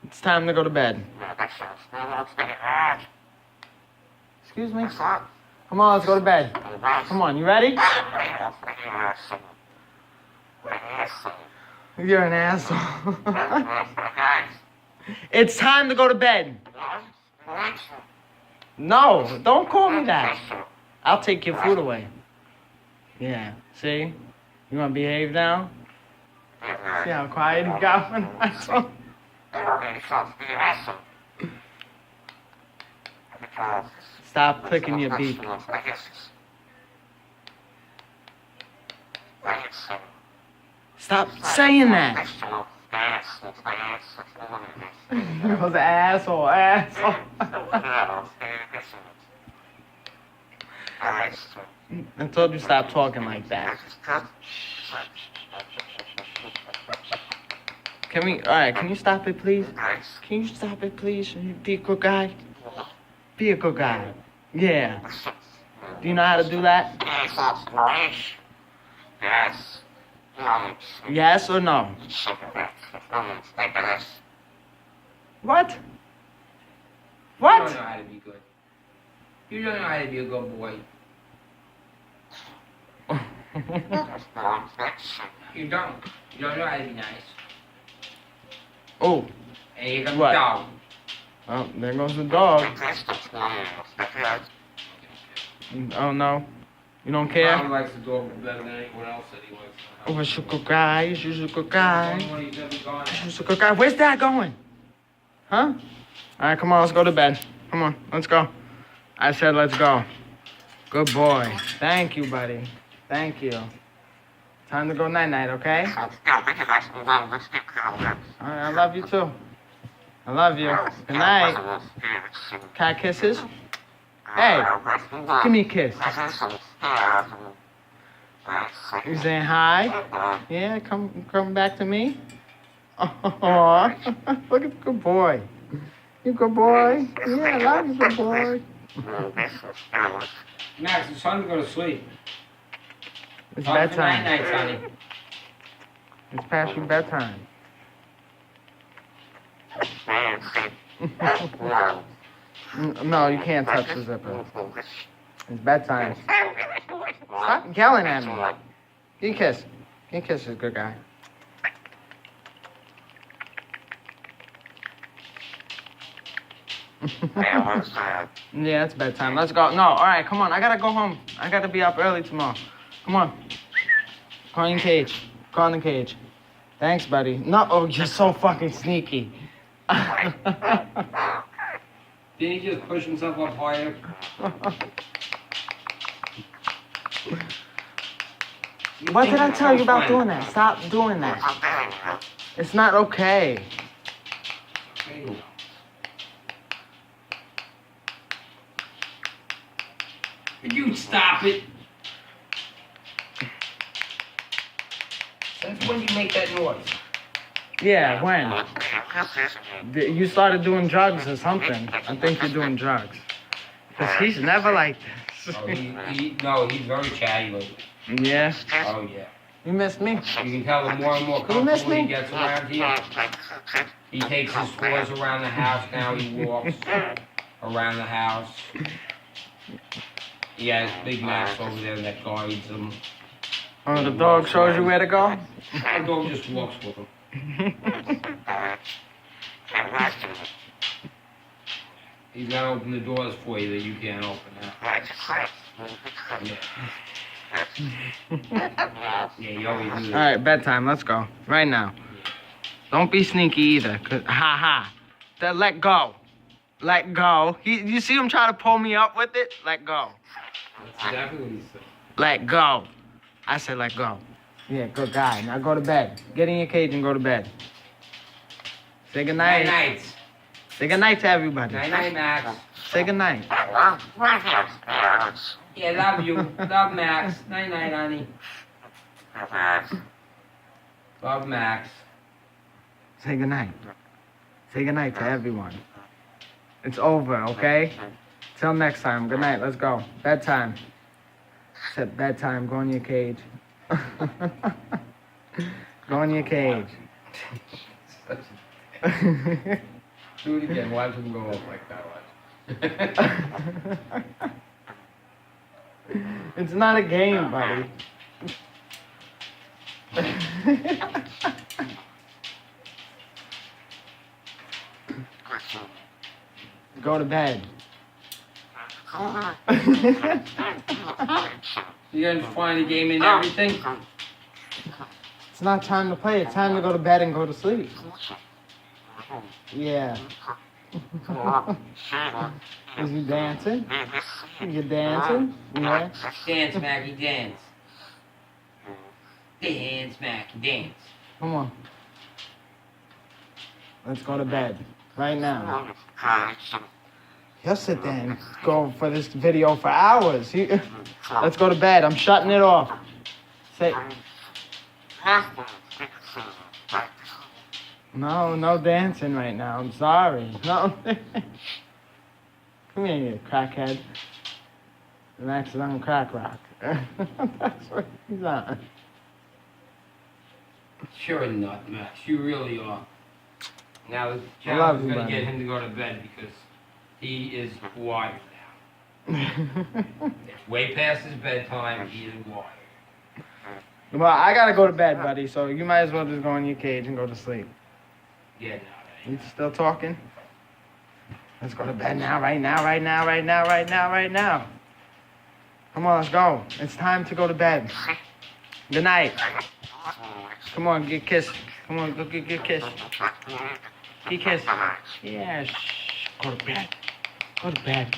It's time to go to bed. Excuse me? Come on, let's go to bed. Come on, you ready? You're an asshole. It's time to go to bed. No, don't call me that. I'll take your food away. Yeah, see? You want to behave now? See how quiet he got when I saw. Stop clicking your beak. Stop saying that. He goes, asshole. I told you stop talking like that. Can you stop it, please? Can you stop it, please? Be a good guy. Be a good guy. Yeah. Do you know how to do that? Yes or no? What? What? You don't know how to be good. You don't know how to be a good boy. You don't. You don't know how to be nice. Oh. And here comes What? the dog. Oh, there goes the dog. Oh no. You don't He care? likes the dog better than anyone else that he likes. Oh, you're a good guy. You're a good guy. He's never gone at. You're a good guy. Where's Dad going? Huh? Alright, come on, let's go to bed. Come on, let's go. I said let's go. Good boy. Thank you, buddy. Thank you. Time to go night-night, okay? Alright, I love you too. I love you. Good night. Cat kisses? Hey, give me a kiss. You saying hi? Yeah, come back to me. Oh, look at the good boy. You good boy? Yeah, I love you, good boy. Max, it's time to go to sleep. It's Time for bedtime. night-night, Sonny. It's past your bedtime. No, you can't touch the zipper. It's bedtime. Stop yelling at me. Give me a kiss. Give me a kiss, you're a good guy. Yeah, it's bedtime. Let's go. No, all right, come on. I gotta go home. I gotta be up early tomorrow. Come on. Go in the cage. Go in the cage. Thanks, buddy. No, oh, you're so fucking sneaky. Didn't he just push himself up higher? What did I tell you about doing that? Stop doing that. It's not okay. You stop it. Since when you make that noise? Yeah, when? You started doing drugs or something. I think you're doing drugs. Because he's never like this. Oh, he's very chatty lately. Yeah? Oh, yeah. You missed me? You can tell the more and more You miss comfortable he me? gets around here. He takes his tours around the house now. He walks around the house. He has Big Max over there that guides him. Oh, the dog shows you where to go? The dog just walks with him. He's gonna open the doors for you that you can't open now. Yeah, you always do that. Alright, bedtime. Let's go. Right now. Don't be sneaky either. Ha. Let go. Let go. You see him trying to pull me up with it? Let go. That's exactly what he said. Let go. I said let go. Yeah, good guy. Now go to bed. Get in your cage and go to bed. Say goodnight. Night. Say goodnight to everybody. Night, Max. Say goodnight. Yeah, love you. Love Max. Night, honey. Love Max. Say goodnight. Say goodnight to everyone. It's over, okay? Till next time. Good night. Let's go. Bedtime. Said bedtime. Go in your cage. Go in your cage. Do it again. Watch him go up like that. Watch. It's not a game, buddy. Go to bed. You gonna find a game and everything? It's not time to play. It's time to go to bed and go to sleep. Yeah. Is you dancing? You dancing? Yeah. Dance, Maggie, dance. Dance, Maggie, dance. Come on. Let's go to bed. Right now. He'll sit there and go for this video for hours. Let's go to bed. I'm shutting it off. Say. No dancing right now. I'm sorry. No. Come here, you crackhead. Max is on crack rock. That's what he's on. Sure not, Max. You really are. Now the I love challenge is you, gonna buddy. get him to go to bed because he is wired now. It's way past his bedtime. He is wired. Well, I gotta go to bed, buddy, so you might as well just go in your cage and go to sleep. Yeah, no, You still talking? Let's go to bed now, right now, right now, right now, right now, right now. Come on, let's go. It's time to go to bed. Good night. Come on, get kissed. Come on, go get kissed. Get kissed. Yeah, shh. Go to bed. Go to bed.